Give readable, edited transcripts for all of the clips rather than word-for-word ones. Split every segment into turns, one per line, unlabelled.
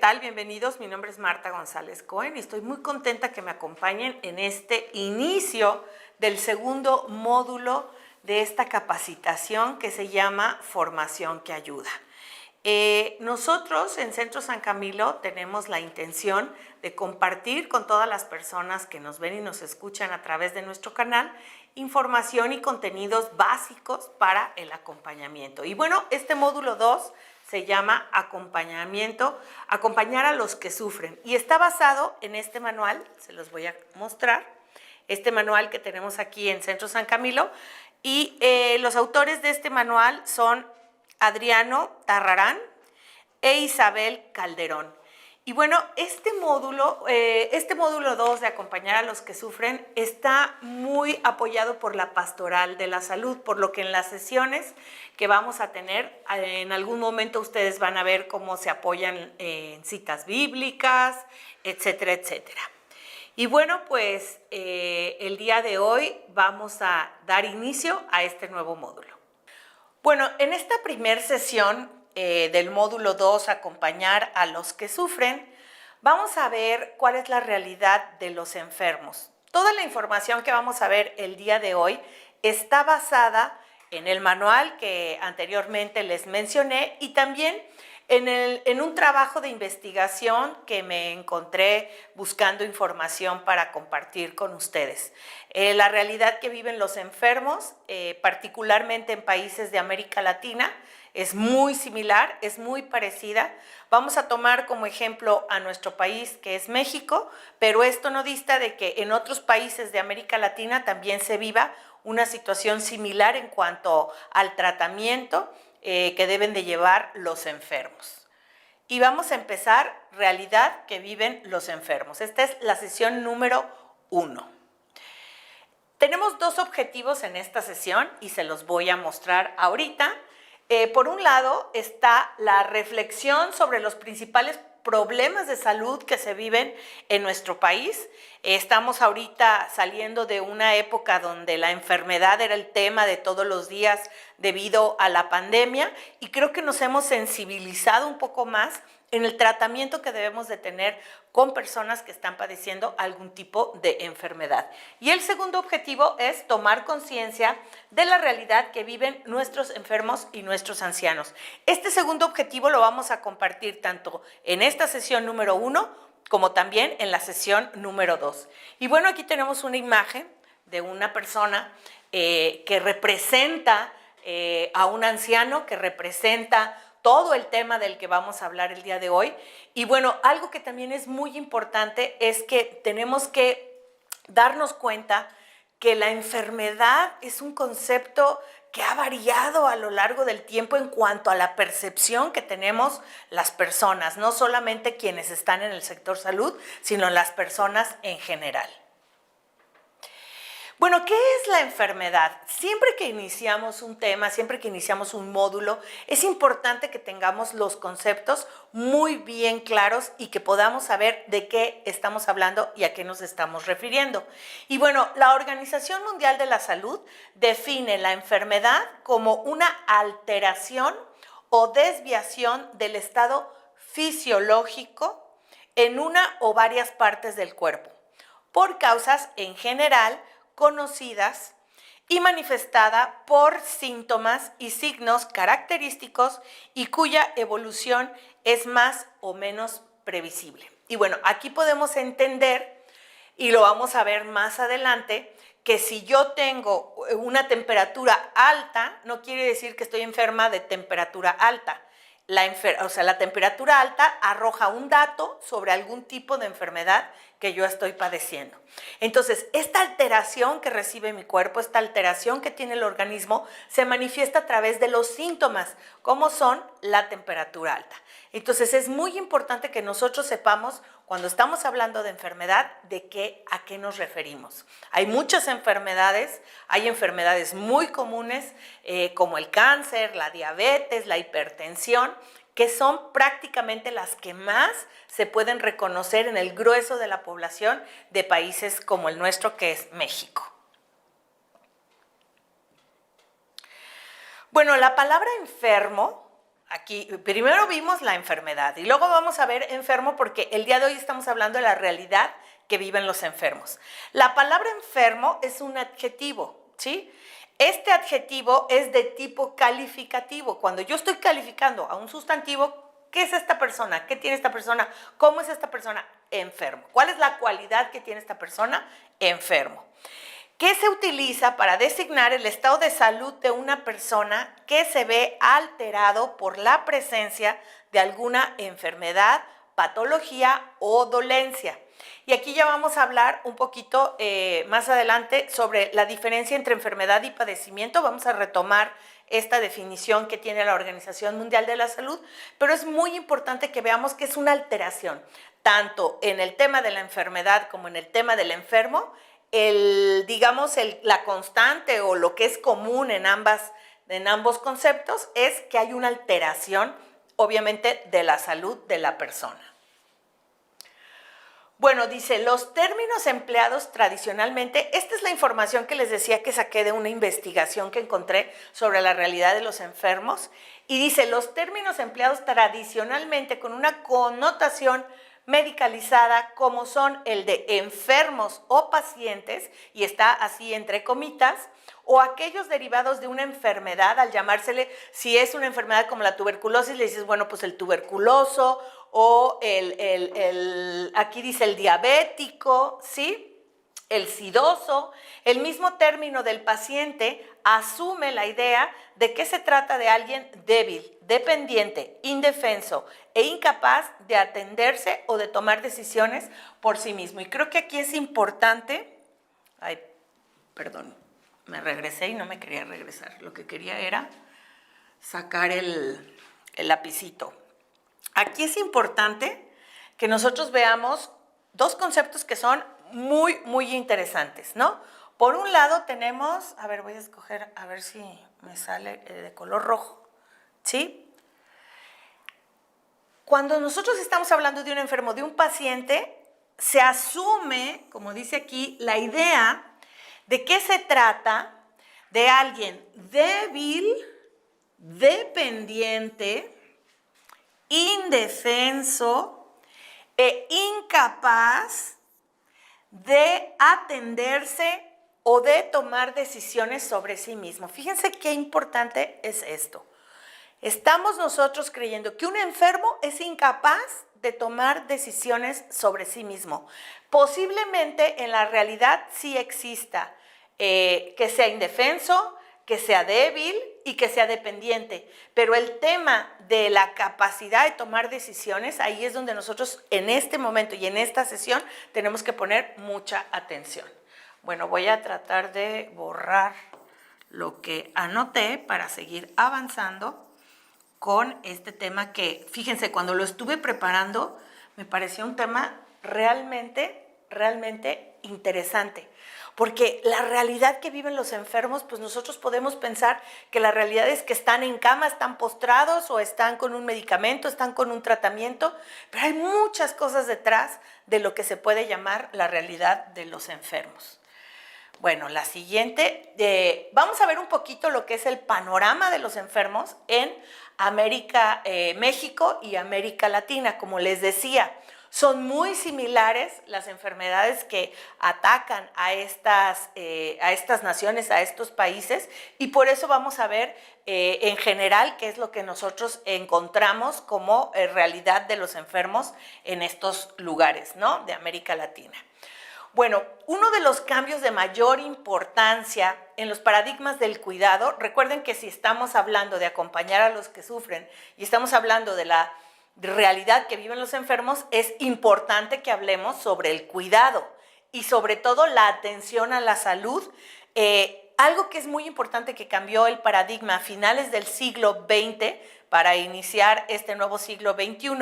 tal? Bienvenidos. Mi nombre es Marta González Cohen y estoy muy contenta que me acompañen en este inicio del segundo módulo de esta capacitación que se llama Formación que Ayuda. Nosotros en Centro San Camilo tenemos la intención de compartir con todas las personas que nos ven y nos escuchan a través de nuestro canal información y contenidos básicos para el acompañamiento. Y bueno, este módulo 2 se llama acompañar a los que sufren, y está basado en este manual, se los voy a mostrar, este manual que tenemos aquí en Centro San Camilo, y los autores de este manual son Adriano Tarrarán e Isabel Calderón. Y bueno, este módulo 2 de acompañar a los que sufren está muy apoyado por la Pastoral de la Salud, por lo que en las sesiones que vamos a tener, en algún momento ustedes van a ver cómo se apoyan en citas bíblicas, etcétera, etcétera. Y bueno, pues el día de hoy vamos a dar inicio a este nuevo módulo. Bueno, en esta primera sesión del módulo 2, acompañar a los que sufren, vamos a ver cuál es la realidad de los enfermos. Toda la información que vamos a ver el día de hoy está basada en el manual que anteriormente les mencioné y también en un trabajo de investigación que me encontré buscando información para compartir con ustedes. La realidad que viven los enfermos, particularmente en países de América Latina, es muy similar, es muy parecida. Vamos a tomar como ejemplo a nuestro país, que es México, pero esto no dista de que en otros países de América Latina también se viva una situación similar en cuanto al tratamiento que deben de llevar los enfermos. Y vamos a empezar, realidad que viven los enfermos. Esta es la sesión número 1. Tenemos dos objetivos en esta sesión y se los voy a mostrar ahorita. Por un lado está la reflexión sobre los principales problemas de salud que se viven en nuestro país. Estamos ahorita saliendo de una época donde la enfermedad era el tema de todos los días debido a la pandemia, y creo que nos hemos sensibilizado un poco más en el tratamiento que debemos de tener con personas que están padeciendo algún tipo de enfermedad. Y el segundo objetivo es tomar conciencia de la realidad que viven nuestros enfermos y nuestros ancianos. Este segundo objetivo lo vamos a compartir tanto en esta sesión número 1 como también en la sesión número 2. Y bueno, aquí tenemos una imagen de una persona que representa a un anciano, que representa todo el tema del que vamos a hablar el día de hoy. Y bueno, algo que también es muy importante es que tenemos que darnos cuenta que la enfermedad es un concepto que ha variado a lo largo del tiempo en cuanto a la percepción que tenemos las personas, no solamente quienes están en el sector salud, sino las personas en general. Bueno, ¿qué es la enfermedad? Siempre que iniciamos un tema, siempre que iniciamos un módulo, es importante que tengamos los conceptos muy bien claros y que podamos saber de qué estamos hablando y a qué nos estamos refiriendo. Y bueno, la Organización Mundial de la Salud define la enfermedad como una alteración o desviación del estado fisiológico en una o varias partes del cuerpo, por causas en general conocidas y manifestada por síntomas y signos característicos y cuya evolución es más o menos previsible. Y bueno, aquí podemos entender, y lo vamos a ver más adelante, que si yo tengo una temperatura alta, no quiere decir que estoy enferma de temperatura alta. La temperatura alta arroja un dato sobre algún tipo de enfermedad que yo estoy padeciendo. Entonces, esta alteración que recibe mi cuerpo, esta alteración que tiene el organismo, se manifiesta a través de los síntomas, como son la temperatura alta. Entonces, es muy importante que nosotros sepamos, cuando estamos hablando de enfermedad, a qué nos referimos. Hay muchas enfermedades, hay enfermedades muy comunes como el cáncer, la diabetes, la hipertensión, que son prácticamente las que más se pueden reconocer en el grueso de la población de países como el nuestro, que es México. Bueno, la palabra enfermo aquí primero vimos la enfermedad y luego vamos a ver enfermo porque el día de hoy estamos hablando de la realidad que viven los enfermos. La palabra enfermo es un adjetivo, ¿sí? Este adjetivo es de tipo calificativo. Cuando yo estoy calificando a un sustantivo, ¿qué es esta persona? ¿Qué tiene esta persona? ¿Cómo es esta persona? Enfermo. ¿Cuál es la cualidad que tiene esta persona? Enfermo. ¿Qué se utiliza para designar el estado de salud de una persona que se ve alterado por la presencia de alguna enfermedad, patología o dolencia? Y aquí ya vamos a hablar un poquito más adelante sobre la diferencia entre enfermedad y padecimiento. Vamos a retomar esta definición que tiene la Organización Mundial de la Salud, pero es muy importante que veamos que es una alteración, tanto en el tema de la enfermedad como en el tema del enfermo. La constante o lo que es común en ambos conceptos es que hay una alteración, obviamente, de la salud de la persona. Bueno, dice, los términos empleados tradicionalmente, esta es la información que les decía que saqué de una investigación que encontré sobre la realidad de los enfermos, y dice, los términos empleados tradicionalmente con una connotación medicalizada como son el de enfermos o pacientes, y está así entre comitas, o aquellos derivados de una enfermedad, al llamársele, si es una enfermedad como la tuberculosis, le dices, bueno, pues el tuberculoso, o aquí dice el diabético, ¿sí? El sidoso. El mismo término del paciente asume la idea de que se trata de alguien débil, dependiente, indefenso e incapaz de atenderse o de tomar decisiones por sí mismo. Y creo que aquí es importante, me regresé y no me quería regresar. Lo que quería era sacar el lapicito. Aquí es importante que nosotros veamos dos conceptos que son muy, muy interesantes, ¿no? Por un lado tenemos, a ver, voy a escoger, a ver si me sale de color rojo, ¿sí? Cuando nosotros estamos hablando de un enfermo, de un paciente, se asume, como dice aquí, la idea de que se trata de alguien débil, dependiente, indefenso e incapaz de atenderse o de tomar decisiones sobre sí mismo. Fíjense qué importante es esto. Estamos nosotros creyendo que un enfermo es incapaz de tomar decisiones sobre sí mismo. Posiblemente en la realidad sí exista que sea indefenso, que sea débil y que sea dependiente. Pero el tema de la capacidad de tomar decisiones, ahí es donde nosotros en este momento y en esta sesión tenemos que poner mucha atención. Bueno, voy a tratar de borrar lo que anoté para seguir avanzando con este tema que, fíjense, cuando lo estuve preparando, me pareció un tema realmente interesante. Porque la realidad que viven los enfermos, pues nosotros podemos pensar que la realidad es que están en cama, están postrados o están con un medicamento, están con un tratamiento, pero hay muchas cosas detrás de lo que se puede llamar la realidad de los enfermos. Bueno, la siguiente, vamos a ver un poquito lo que es el panorama de los enfermos en América, México y América Latina. Como les decía, son muy similares las enfermedades que atacan a estas naciones, a estos países, y por eso vamos a ver en general qué es lo que nosotros encontramos como realidad de los enfermos en estos lugares, ¿no?, de América Latina. Bueno, uno de los cambios de mayor importancia en los paradigmas del cuidado, recuerden que si estamos hablando de acompañar a los que sufren y estamos hablando de la realidad que viven los enfermos, es importante que hablemos sobre el cuidado y sobre todo la atención a la salud. Algo que es muy importante que cambió el paradigma a finales del siglo XX para iniciar este nuevo siglo XXI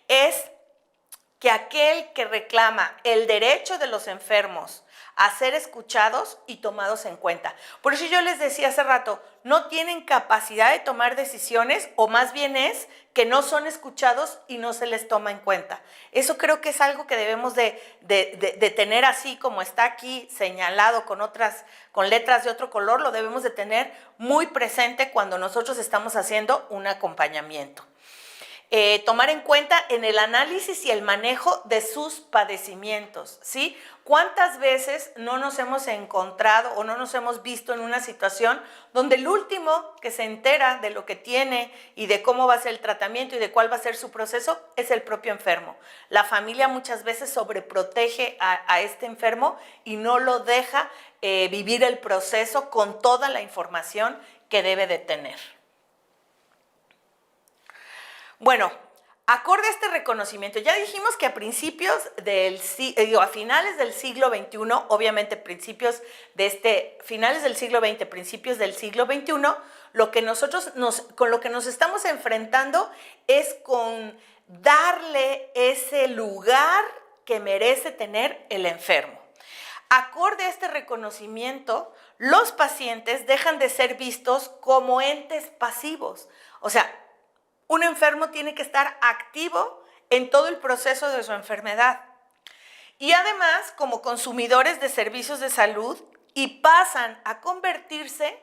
es que aquel que reclama el derecho de los enfermos a ser escuchados y tomados en cuenta. Por eso yo les decía hace rato, no tienen capacidad de tomar decisiones, o más bien es que no son escuchados y no se les toma en cuenta. Eso creo que es algo que debemos de tener así como está aquí señalado con letras de otro color, lo debemos de tener muy presente cuando nosotros estamos haciendo un acompañamiento. Tomar en cuenta en el análisis y el manejo de sus padecimientos, ¿sí? ¿Cuántas veces no nos hemos encontrado o no nos hemos visto en una situación donde el último que se entera de lo que tiene y de cómo va a ser el tratamiento y de cuál va a ser su proceso es el propio enfermo? La familia muchas veces sobreprotege a este enfermo y no lo deja vivir el proceso con toda la información que debe de tener. Bueno, acorde a este reconocimiento, ya dijimos que a finales del siglo XXI, obviamente finales del siglo XX, principios del siglo XXI, con lo que nos estamos enfrentando es con darle ese lugar que merece tener el enfermo. Acorde a este reconocimiento, los pacientes dejan de ser vistos como entes pasivos. O sea, un enfermo tiene que estar activo en todo el proceso de su enfermedad. Y además, como consumidores de servicios de salud, y pasan a convertirse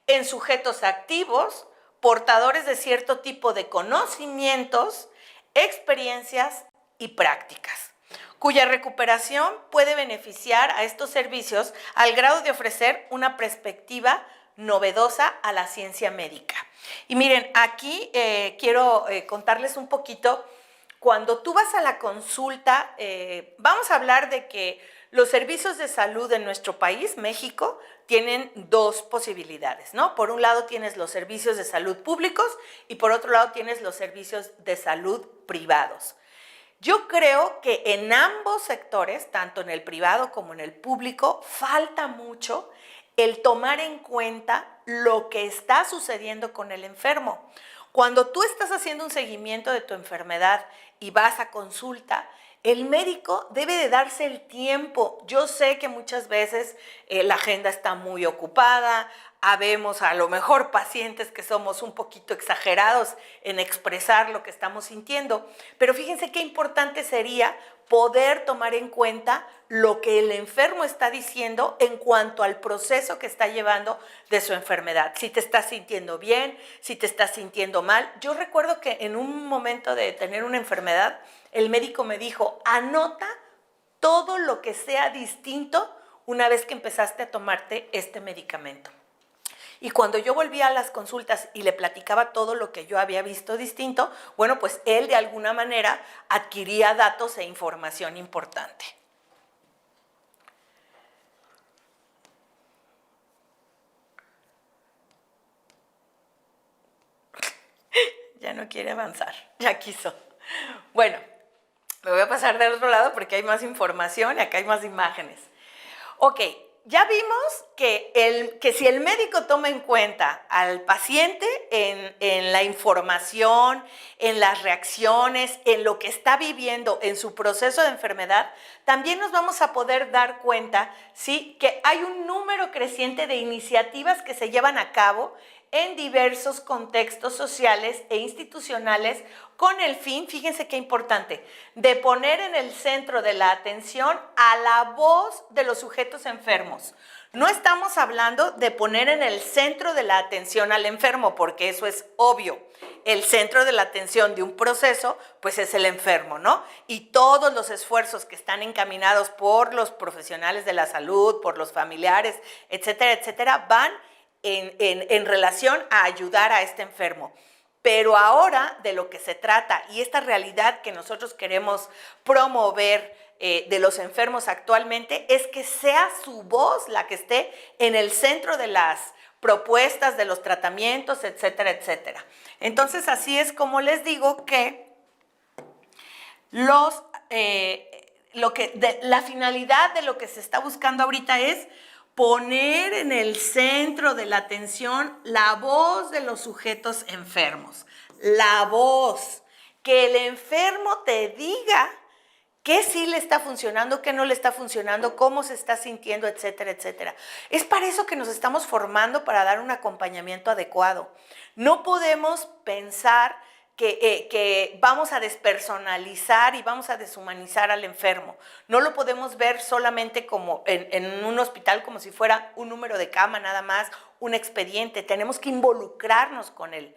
en sujetos activos, portadores de cierto tipo de conocimientos, experiencias y prácticas, cuya recuperación puede beneficiar a estos servicios al grado de ofrecer una perspectiva novedosa a la ciencia médica. Y miren, aquí quiero contarles un poquito. Cuando tú vas a la consulta, vamos a hablar de que los servicios de salud en nuestro país, México, tienen dos posibilidades, ¿no? Por un lado tienes los servicios de salud públicos y por otro lado tienes los servicios de salud privados. Yo creo que en ambos sectores, tanto en el privado como en el público, falta mucho el tomar en cuenta lo que está sucediendo con el enfermo. Cuando tú estás haciendo un seguimiento de tu enfermedad y vas a consulta, el médico debe de darse el tiempo. Yo sé que muchas veces la agenda está muy ocupada, habemos a lo mejor pacientes que somos un poquito exagerados en expresar lo que estamos sintiendo, pero fíjense qué importante sería poder tomar en cuenta lo que el enfermo está diciendo en cuanto al proceso que está llevando de su enfermedad. Si te estás sintiendo bien, si te estás sintiendo mal. Yo recuerdo que en un momento de tener una enfermedad, el médico me dijo, anota todo lo que sea distinto una vez que empezaste a tomarte este medicamento. Y cuando yo volví a las consultas y le platicaba todo lo que yo había visto distinto, bueno, pues él de alguna manera adquiría datos e información importante. Ya no quiere avanzar, ya quiso. Bueno, me voy a pasar del otro lado porque hay más información y acá hay más imágenes. Ok. Ya vimos que si el médico toma en cuenta al paciente en la información, en las reacciones, en lo que está viviendo en su proceso de enfermedad, también nos vamos a poder dar cuenta, ¿sí?, que hay un número creciente de iniciativas que se llevan a cabo en diversos contextos sociales e institucionales con el fin, fíjense qué importante, de poner en el centro de la atención a la voz de los sujetos enfermos. No estamos hablando de poner en el centro de la atención al enfermo, porque eso es obvio. El centro de la atención de un proceso, pues es el enfermo, ¿no? Y todos los esfuerzos que están encaminados por los profesionales de la salud, por los familiares, etcétera, etcétera, van en relación a ayudar a este enfermo. Pero ahora de lo que se trata y esta realidad que nosotros queremos promover de los enfermos actualmente es que sea su voz la que esté en el centro de las propuestas, de los tratamientos, etcétera, etcétera. Entonces, así es como les digo que la finalidad de lo que se está buscando ahorita es poner en el centro de la atención la voz de los sujetos enfermos. La voz, que el enfermo te diga qué sí le está funcionando, qué no le está funcionando, cómo se está sintiendo, etcétera, etcétera. Es para eso que nos estamos formando, para dar un acompañamiento adecuado. No podemos pensar que vamos a despersonalizar y vamos a deshumanizar al enfermo. No lo podemos ver solamente como en un hospital como si fuera un número de cama nada más, un expediente. Tenemos que involucrarnos con el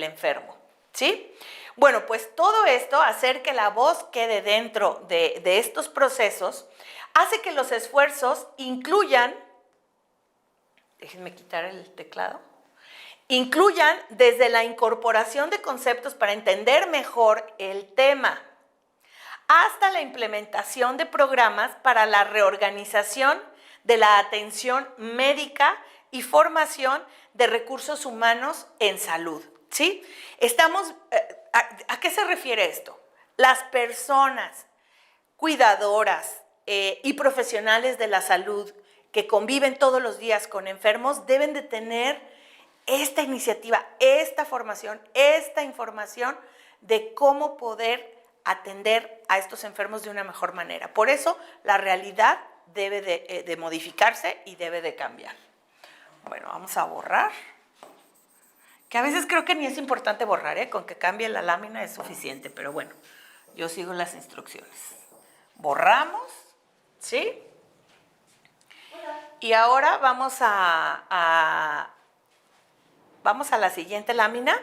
enfermo, ¿sí? Bueno, pues todo esto, hacer que la voz quede dentro de estos procesos, hace que los esfuerzos incluyan, déjenme quitar el teclado, incluyan desde la incorporación de conceptos para entender mejor el tema, hasta la implementación de programas para la reorganización de la atención médica y formación de recursos humanos en salud, ¿sí? ¿A qué se refiere esto? Las personas cuidadoras y profesionales de la salud que conviven todos los días con enfermos deben de tener esta iniciativa, esta formación, esta información de cómo poder atender a estos enfermos de una mejor manera. Por eso la realidad debe de modificarse y debe de cambiar. Bueno, vamos a borrar. Que a veces creo que ni es importante borrar, con que cambie la lámina es suficiente, pero bueno, yo sigo las instrucciones. Borramos, ¿sí? Y ahora vamos a la siguiente lámina.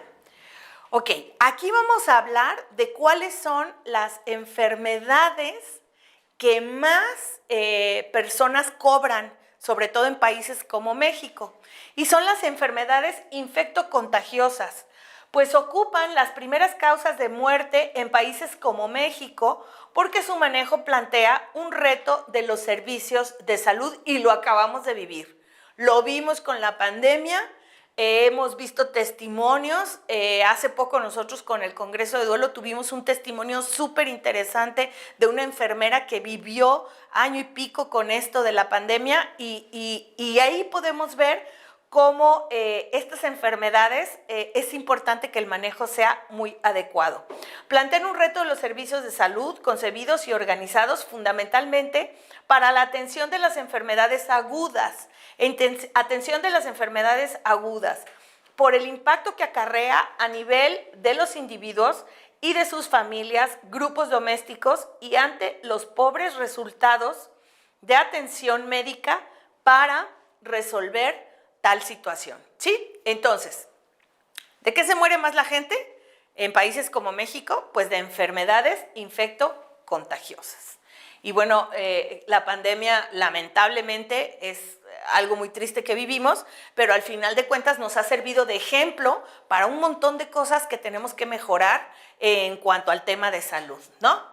Ok, aquí vamos a hablar de cuáles son las enfermedades que más personas cobran, sobre todo en países como México. Y son las enfermedades infectocontagiosas, pues ocupan las primeras causas de muerte en países como México, porque su manejo plantea un reto de los servicios de salud y lo acabamos de vivir. Lo vimos con la pandemia, hemos visto testimonios, hace poco nosotros con el Congreso de Duelo tuvimos un testimonio súper interesante de una enfermera que vivió año y pico con esto de la pandemia y ahí podemos ver cómo estas enfermedades es importante que el manejo sea muy adecuado. Plantean un reto de los servicios de salud concebidos y organizados fundamentalmente para la atención de las enfermedades agudas, por el impacto que acarrea a nivel de los individuos y de sus familias, grupos domésticos y ante los pobres resultados de atención médica para resolver tal situación, ¿sí? Entonces, ¿de qué se muere más la gente en países como México? Pues de enfermedades infectocontagiosas. Y bueno, la pandemia lamentablemente es algo muy triste que vivimos, pero al final de cuentas nos ha servido de ejemplo para un montón de cosas que tenemos que mejorar en cuanto al tema de salud, ¿no?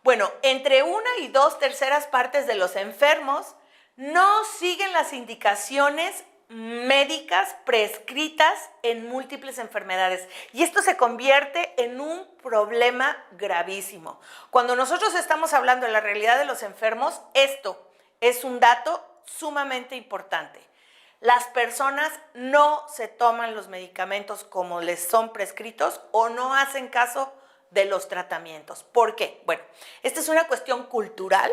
Bueno, entre 1 y 2/3 partes de los enfermos no siguen las indicaciones médicas prescritas en múltiples enfermedades y esto se convierte en un problema gravísimo. Cuando nosotros estamos hablando de la realidad de los enfermos, esto es un dato sumamente importante. Las personas no se toman los medicamentos como les son prescritos o no hacen caso de los tratamientos. ¿Por qué? Bueno, esta es una cuestión cultural,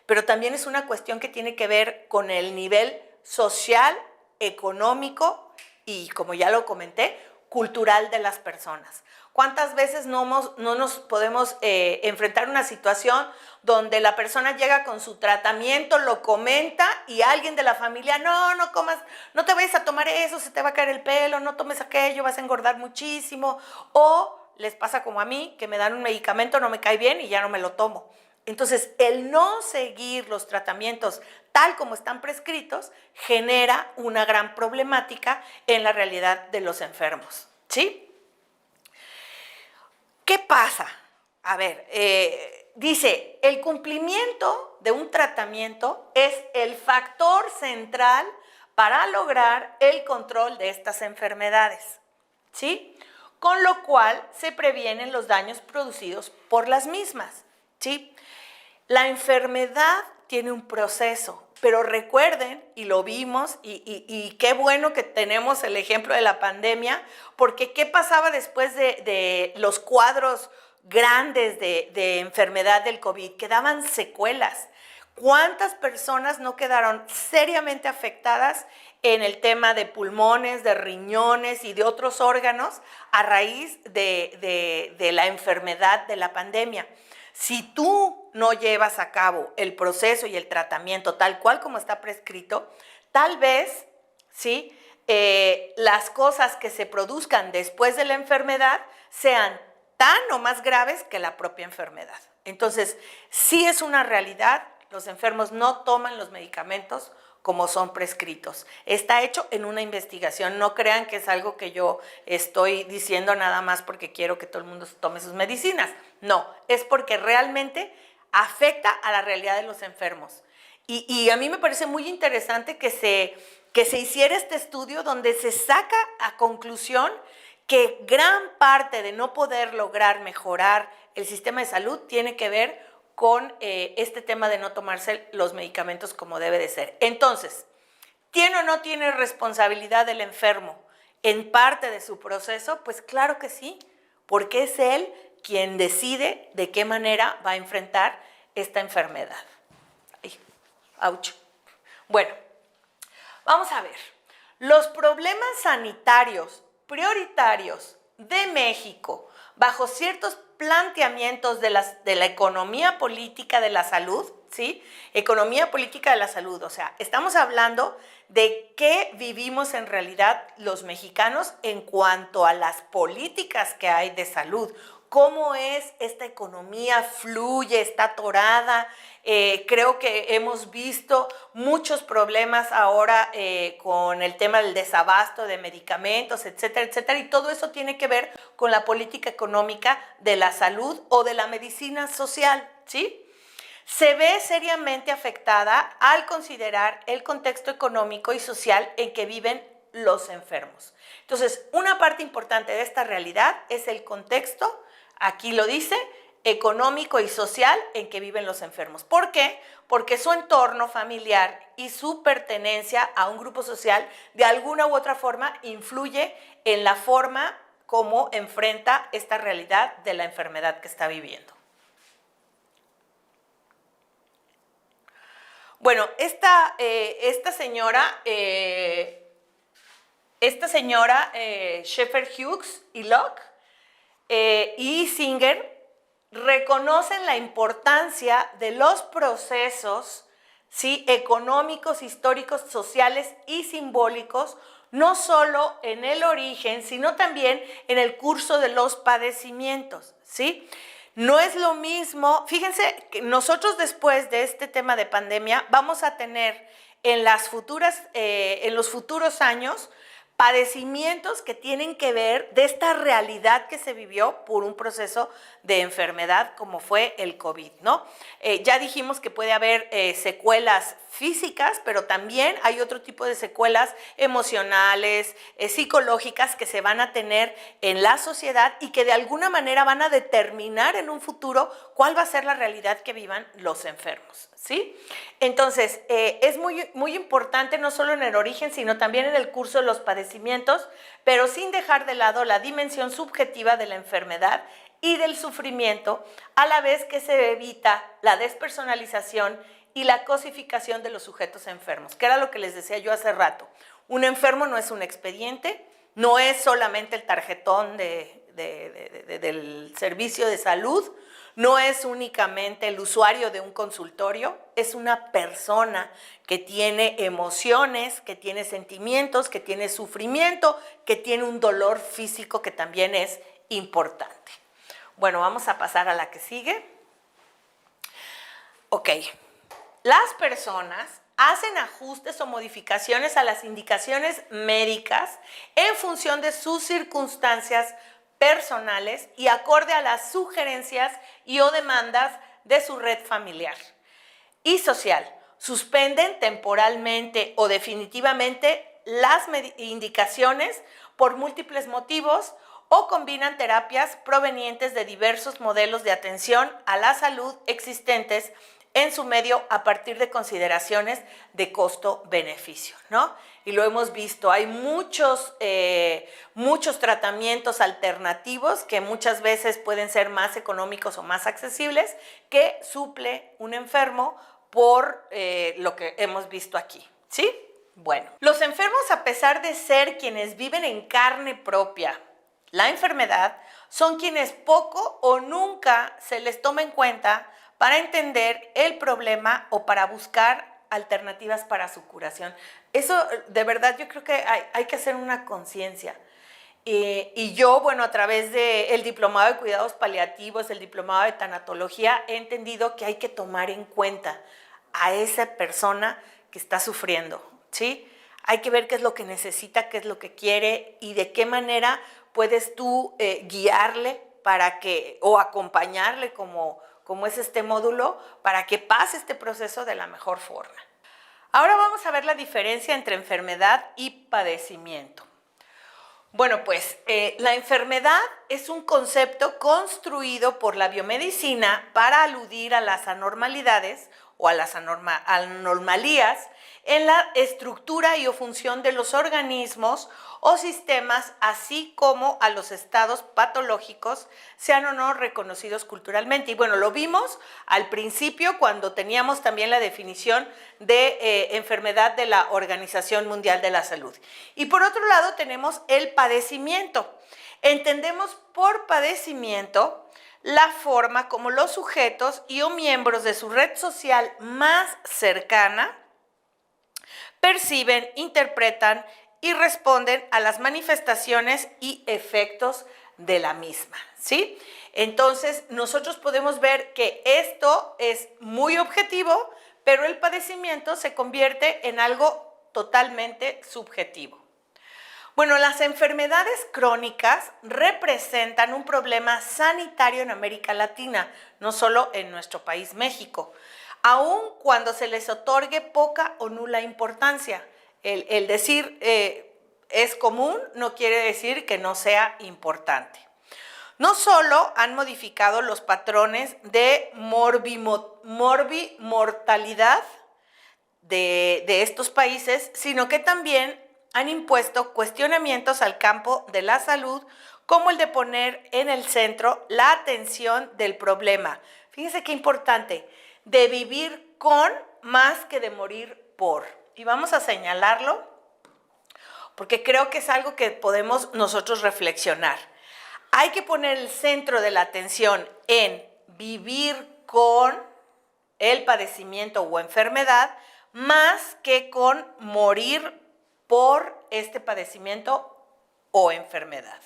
pero también es una cuestión que tiene que ver con el nivel social, económico y, como ya lo comenté, cultural de las personas. ¿Cuántas veces no nos podemos enfrentar a una situación donde la persona llega con su tratamiento, lo comenta y alguien de la familia, no comas, no te vayas a tomar eso, se te va a caer el pelo, no tomes aquello, vas a engordar muchísimo? O les pasa como a mí, que me dan un medicamento, no me cae bien y ya no me lo tomo. Entonces, el no seguir los tratamientos tal como están prescritos genera una gran problemática en la realidad de los enfermos, ¿sí? ¿Qué pasa? A ver, dice, el cumplimiento de un tratamiento es el factor central para lograr el control de estas enfermedades, ¿sí? Con lo cual se previenen los daños producidos por las mismas, ¿sí? La enfermedad tiene un proceso, pero recuerden, y lo vimos, y qué bueno que tenemos el ejemplo de la pandemia, porque ¿qué pasaba después de los cuadros grandes de enfermedad del COVID, quedaban secuelas. ¿Cuántas personas no quedaron seriamente afectadas en el tema de pulmones, de riñones y de otros órganos a raíz de la enfermedad de la pandemia? Si tú no llevas a cabo el proceso y el tratamiento tal cual como está prescrito, tal vez, ¿sí?, las cosas que se produzcan después de la enfermedad sean tan o más graves que la propia enfermedad. Entonces, sí es una realidad, los enfermos no toman los medicamentos como son prescritos. Está hecho en una investigación, no crean que es algo que yo estoy diciendo nada más porque quiero que todo el mundo tome sus medicinas. No, es porque realmente afecta a la realidad de los enfermos. Y a mí me parece muy interesante que se hiciera este estudio donde se saca a conclusión que gran parte de no poder lograr mejorar el sistema de salud tiene que ver con este tema de no tomarse los medicamentos como debe de ser. Entonces, ¿tiene o no tiene responsabilidad el enfermo en parte de su proceso? Pues claro que sí, porque es él quien decide de qué manera va a enfrentar esta enfermedad. Ay, ouch. Bueno, vamos a ver. Los problemas sanitarios prioritarios de México bajo ciertos planteamientos de la economía política de la salud, ¿sí? Economía política de la salud, o sea, estamos hablando de qué vivimos en realidad los mexicanos en cuanto a las políticas que hay de salud. ¿Cómo es esta economía? ¿Fluye? ¿Está atorada? Creo que hemos visto muchos problemas ahora con el tema del desabasto de medicamentos, etcétera, etcétera, y todo eso tiene que ver con la política económica de la salud o de la medicina social, ¿sí? Se ve seriamente afectada al considerar el contexto económico y social en que viven los enfermos. Entonces, una parte importante de esta realidad es el contexto, aquí lo dice, económico y social en que viven los enfermos. ¿Por qué? Porque su entorno familiar y su pertenencia a un grupo social de alguna u otra forma influye en la forma como enfrenta esta realidad de la enfermedad que está viviendo. Bueno, esta señora Sheffer Hughes y Locke y Singer reconocen la importancia de los procesos, ¿sí?, económicos, históricos, sociales y simbólicos, no solo en el origen, sino también en el curso de los padecimientos, ¿sí? No es lo mismo, fíjense que nosotros después de este tema de pandemia vamos a tener en los futuros años padecimientos que tienen que ver de esta realidad que se vivió por un proceso de enfermedad como fue el COVID, ¿no? Ya dijimos que puede haber secuelas físicas, pero también hay otro tipo de secuelas emocionales, psicológicas que se van a tener en la sociedad y que de alguna manera van a determinar en un futuro cuál va a ser la realidad que vivan los enfermos, ¿sí? Entonces, es muy, muy importante no solo en el origen, sino también en el curso de los padecimientos, pero sin dejar de lado la dimensión subjetiva de la enfermedad y del sufrimiento, a la vez que se evita la despersonalización y la cosificación de los sujetos enfermos, que era lo que les decía yo hace rato. Un enfermo no es un expediente, no es solamente el tarjetón del servicio de salud, no es únicamente el usuario de un consultorio, es una persona que tiene emociones, que tiene sentimientos, que tiene sufrimiento, que tiene un dolor físico que también es importante. Bueno, vamos a pasar a la que sigue. Ok. Las personas hacen ajustes o modificaciones a las indicaciones médicas en función de sus circunstancias personales y acorde a las sugerencias y o demandas de su red familiar y social. Suspenden temporalmente o definitivamente las indicaciones por múltiples motivos o combinan terapias provenientes de diversos modelos de atención a la salud existentes en su medio a partir de consideraciones de costo-beneficio, ¿no? Y lo hemos visto, hay muchos tratamientos alternativos que muchas veces pueden ser más económicos o más accesibles que suple un enfermo por lo que hemos visto aquí, ¿sí? Bueno, los enfermos, a pesar de ser quienes viven en carne propia la enfermedad, son quienes poco o nunca se les toma en cuenta para entender el problema o para buscar alternativas para su curación. Eso, de verdad, yo creo que hay que hacer una conciencia. Y yo, bueno, a través del diplomado de cuidados paliativos, el diplomado de tanatología, he entendido que hay que tomar en cuenta a esa persona que está sufriendo, ¿sí? Hay que ver qué es lo que necesita, qué es lo que quiere y de qué manera puedes tú guiarle para que, o acompañarle como es este módulo, para que pase este proceso de la mejor forma. Ahora vamos a ver la diferencia entre enfermedad y padecimiento. Bueno, pues la enfermedad es un concepto construido por la biomedicina para aludir a las anormalidades o a las anomalías en la estructura y o función de los organismos o sistemas, así como a los estados patológicos, sean o no reconocidos culturalmente. Y bueno, lo vimos al principio cuando teníamos también la definición de enfermedad de la Organización Mundial de la Salud. Y por otro lado tenemos el padecimiento. Entendemos por padecimiento la forma como los sujetos y o miembros de su red social más cercana perciben, interpretan y responden a las manifestaciones y efectos de la misma, ¿sí? Entonces, nosotros podemos ver que esto es muy objetivo, pero el padecimiento se convierte en algo totalmente subjetivo. Bueno, las enfermedades crónicas representan un problema sanitario en América Latina, no solo en nuestro país, México, aun cuando se les otorgue poca o nula importancia. El decir es común no quiere decir que no sea importante. No solo han modificado los patrones de morbimortalidad de estos países, sino que también han impuesto cuestionamientos al campo de la salud, como el de poner en el centro la atención del problema. Fíjense qué importante, de vivir con más que de morir por. Y vamos a señalarlo porque creo que es algo que podemos nosotros reflexionar. Hay que poner el centro de la atención en vivir con el padecimiento o enfermedad más que con morir por este padecimiento o enfermedad.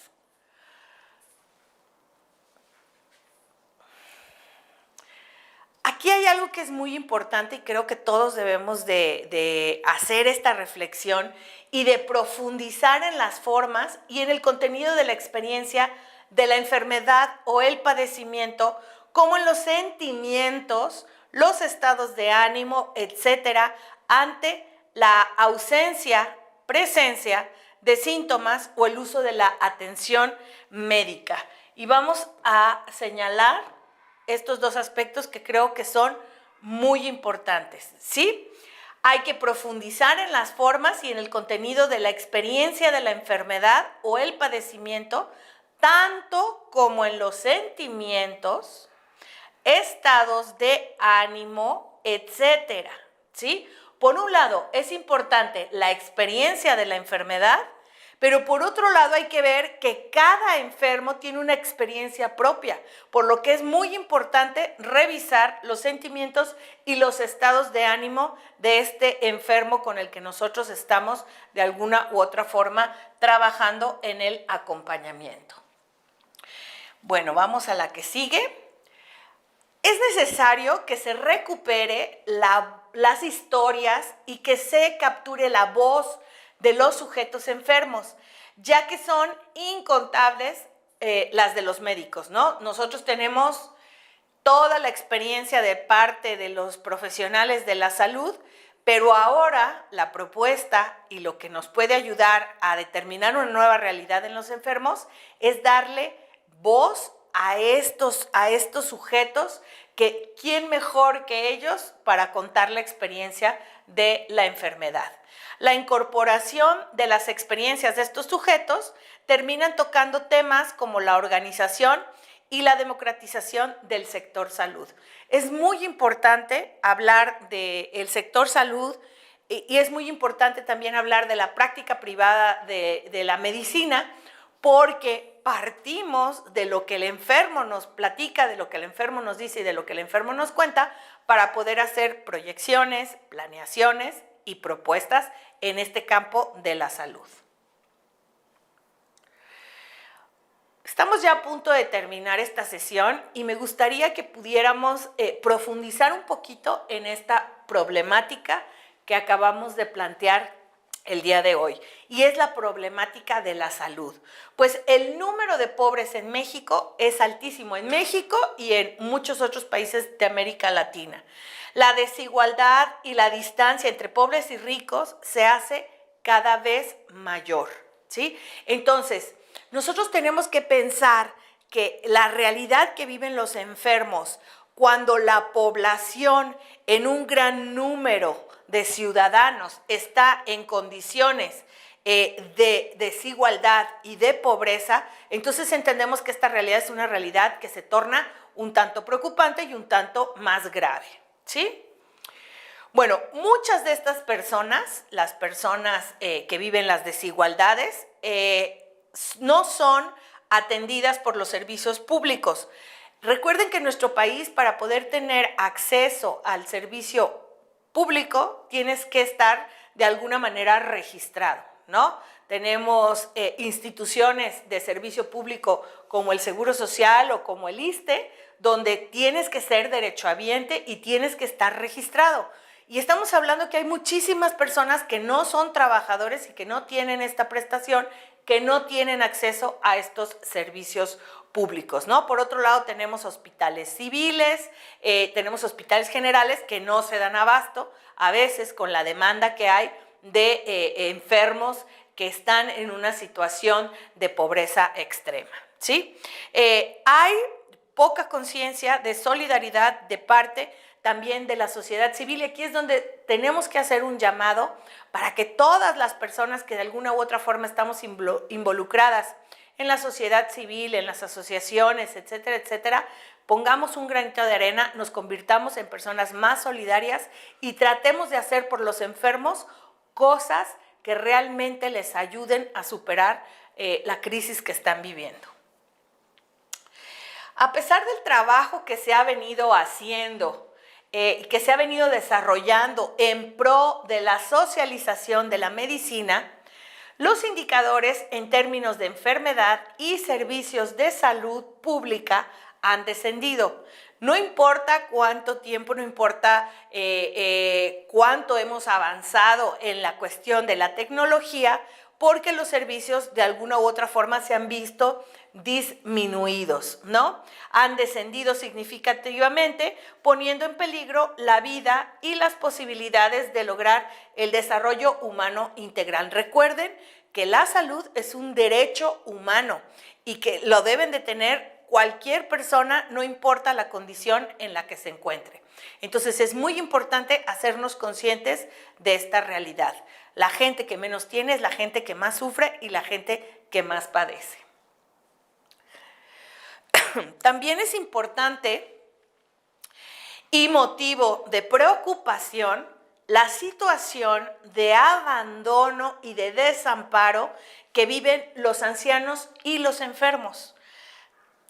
Aquí hay algo que es muy importante y creo que todos debemos de hacer esta reflexión y de profundizar en las formas y en el contenido de la experiencia de la enfermedad o el padecimiento, como en los sentimientos, los estados de ánimo, etcétera, ante la ausencia, presencia de síntomas o el uso de la atención médica. Y vamos a señalar estos dos aspectos que creo que son muy importantes, ¿sí? Hay que profundizar en las formas y en el contenido de la experiencia de la enfermedad o el padecimiento, tanto como en los sentimientos, estados de ánimo, etcétera, ¿sí? Por un lado, es importante la experiencia de la enfermedad, pero por otro lado hay que ver que cada enfermo tiene una experiencia propia, por lo que es muy importante revisar los sentimientos y los estados de ánimo de este enfermo con el que nosotros estamos de alguna u otra forma trabajando en el acompañamiento. Bueno, vamos a la que sigue. Es necesario que se recupere las historias y que se capture la voz de los sujetos enfermos, ya que son incontables las de los médicos, ¿no? Nosotros tenemos toda la experiencia de parte de los profesionales de la salud, pero ahora la propuesta y lo que nos puede ayudar a determinar una nueva realidad en los enfermos es darle voz a estos sujetos que quién mejor que ellos para contar la experiencia de la enfermedad. La incorporación de las experiencias de estos sujetos terminan tocando temas como la organización y la democratización del sector salud. Es muy importante hablar del sector salud y es muy importante también hablar de la práctica privada de la medicina, porque partimos de lo que el enfermo nos platica, de lo que el enfermo nos dice y de lo que el enfermo nos cuenta para poder hacer proyecciones, planeaciones y propuestas en este campo de la salud. Estamos ya a punto de terminar esta sesión y me gustaría que pudiéramos profundizar un poquito en esta problemática que acabamos de plantear el día de hoy, y es la problemática de la salud. Pues el número de pobres en México es altísimo, en México y en muchos otros países de América Latina. La desigualdad y la distancia entre pobres y ricos se hace cada vez mayor, ¿sí? Entonces, nosotros tenemos que pensar que la realidad que viven los enfermos cuando la población en un gran número de ciudadanos está en condiciones de desigualdad y de pobreza, entonces entendemos que esta realidad es una realidad que se torna un tanto preocupante y un tanto más grave, ¿sí? Bueno, muchas de estas personas, las personas que viven las desigualdades, no son atendidas por los servicios públicos. Recuerden que en nuestro país, para poder tener acceso al servicio público, tienes que estar de alguna manera registrado, ¿no? Tenemos instituciones de servicio público como el Seguro Social o como el ISSSTE, donde tienes que ser derechohabiente y tienes que estar registrado. Y estamos hablando que hay muchísimas personas que no son trabajadores y que no tienen esta prestación, que no tienen acceso a estos servicios públicos, ¿no? Por otro lado, tenemos hospitales civiles, tenemos hospitales generales que no se dan abasto, a veces con la demanda que hay de enfermos que están en una situación de pobreza extrema, ¿sí? Hay poca conciencia de solidaridad de parte también de la sociedad civil, y aquí es donde tenemos que hacer un llamado para que todas las personas que de alguna u otra forma estamos involucradas en la sociedad civil, en las asociaciones, etcétera, etcétera, pongamos un granito de arena, nos convirtamos en personas más solidarias y tratemos de hacer por los enfermos cosas que realmente les ayuden a superar la crisis que están viviendo. A pesar del trabajo que se ha venido haciendo, que se ha venido desarrollando en pro de la socialización de la medicina, los indicadores en términos de enfermedad y servicios de salud pública han descendido. No importa cuánto tiempo, no importa cuánto hemos avanzado en la cuestión de la tecnología, porque los servicios de alguna u otra forma se han visto disminuidos, ¿no? Han descendido significativamente, poniendo en peligro la vida y las posibilidades de lograr el desarrollo humano integral. Recuerden que la salud es un derecho humano y que lo deben de tener cualquier persona, no importa la condición en la que se encuentre. Entonces es muy importante hacernos conscientes de esta realidad. La gente que menos tiene es la gente que más sufre y la gente que más padece. También es importante y motivo de preocupación la situación de abandono y de desamparo que viven los ancianos y los enfermos.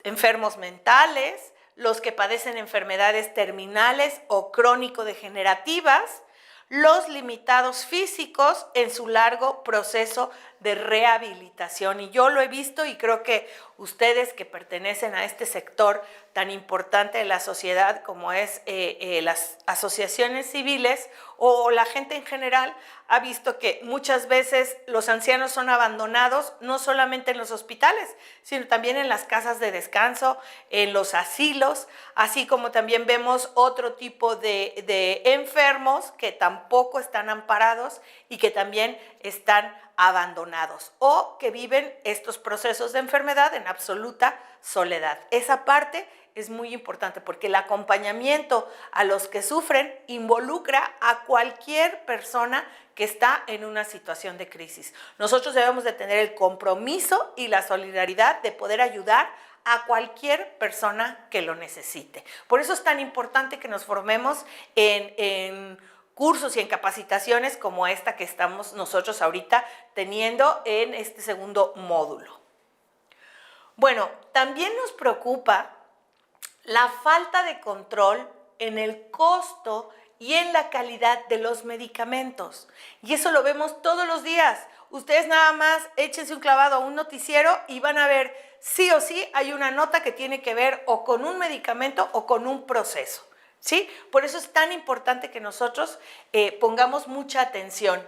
Enfermos mentales, los que padecen enfermedades terminales o crónico-degenerativas, los limitados físicos en su largo proceso de rehabilitación. Y yo lo he visto y creo que ustedes que pertenecen a este sector tan importante de la sociedad como es las asociaciones civiles o la gente en general, ha visto que muchas veces los ancianos son abandonados no solamente en los hospitales, sino también en las casas de descanso, en los asilos, así como también vemos otro tipo de enfermos que tampoco están amparados y que también están abandonados o que viven estos procesos de enfermedad en absoluta soledad. Esa parte es muy importante porque el acompañamiento a los que sufren involucra a cualquier persona que está en una situación de crisis. Nosotros debemos de tener el compromiso y la solidaridad de poder ayudar a cualquier persona que lo necesite. Por eso es tan importante que nos formemos en cursos y en capacitaciones como esta que estamos nosotros ahorita teniendo en este segundo módulo. Bueno, también nos preocupa la falta de control en el costo y en la calidad de los medicamentos. Y eso lo vemos todos los días. Ustedes nada más échense un clavado a un noticiero y van a ver sí o sí hay una nota que tiene que ver o con un medicamento o con un proceso, ¿sí? Por eso es tan importante que nosotros pongamos mucha atención.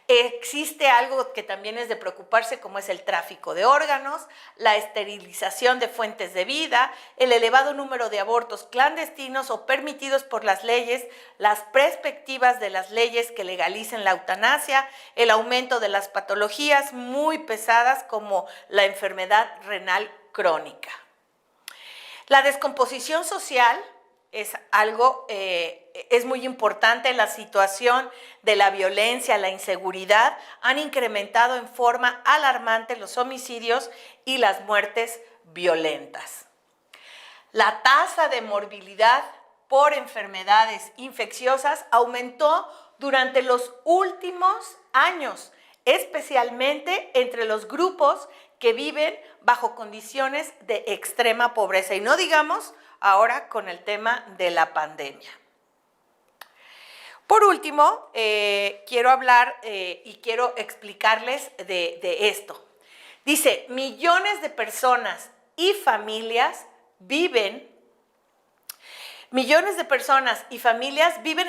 Existe algo que también es de preocuparse, como es el tráfico de órganos, la esterilización de fuentes de vida, el elevado número de abortos clandestinos o permitidos por las leyes, las perspectivas de las leyes que legalicen la eutanasia, el aumento de las patologías muy pesadas como la enfermedad renal crónica. La descomposición social es algo, es muy importante. La situación de la violencia, la inseguridad han incrementado en forma alarmante los homicidios y las muertes violentas. La tasa de morbilidad por enfermedades infecciosas aumentó durante los últimos años, especialmente entre los grupos que viven bajo condiciones de extrema pobreza. Y no digamos ahora con el tema de la pandemia. Por último, quiero hablar y quiero explicarles de esto. Dice, millones de personas y familias viven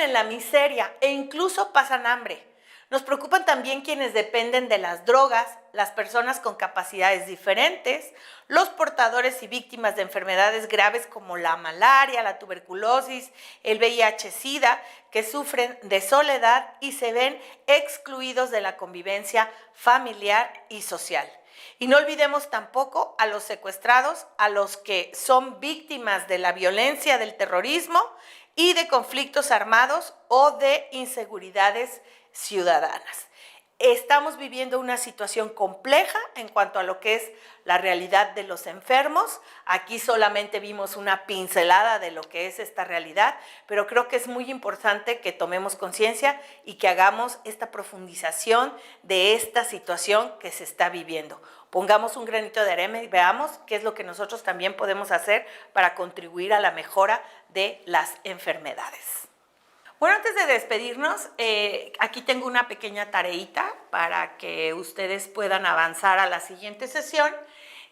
en la miseria e incluso pasan hambre. Nos preocupan también quienes dependen de las drogas, las personas con capacidades diferentes, los portadores y víctimas de enfermedades graves como la malaria, la tuberculosis, el VIH-Sida, que sufren de soledad y se ven excluidos de la convivencia familiar y social. Y no olvidemos tampoco a los secuestrados, a los que son víctimas de la violencia del terrorismo y de conflictos armados o de inseguridades ciudadanas. Estamos viviendo una situación compleja en cuanto a lo que es la realidad de los enfermos. Aquí solamente vimos una pincelada de lo que es esta realidad, pero creo que es muy importante que tomemos conciencia y que hagamos esta profundización de esta situación que se está viviendo. Pongamos un granito de arena y veamos qué es lo que nosotros también podemos hacer para contribuir a la mejora de las enfermedades. Bueno, antes de despedirnos, aquí tengo una pequeña tareita para que ustedes puedan avanzar a la siguiente sesión.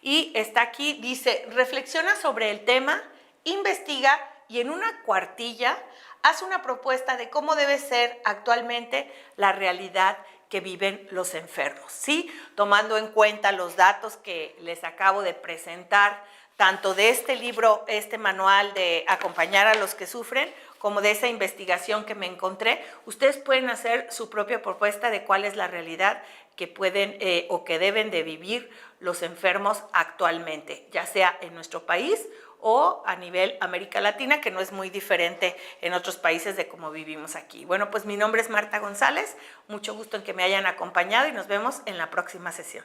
Y está aquí, dice, reflexiona sobre el tema, investiga y en una cuartilla haz una propuesta de cómo debe ser actualmente la realidad que viven los enfermos, ¿sí? Tomando en cuenta los datos que les acabo de presentar, tanto de este libro, este manual de acompañar a los que sufren, como de esa investigación que me encontré, ustedes pueden hacer su propia propuesta de cuál es la realidad que pueden o que deben de vivir los enfermos actualmente, ya sea en nuestro país o a nivel América Latina, que no es muy diferente en otros países de cómo vivimos aquí. Bueno, pues mi nombre es Marta González, mucho gusto en que me hayan acompañado y nos vemos en la próxima sesión.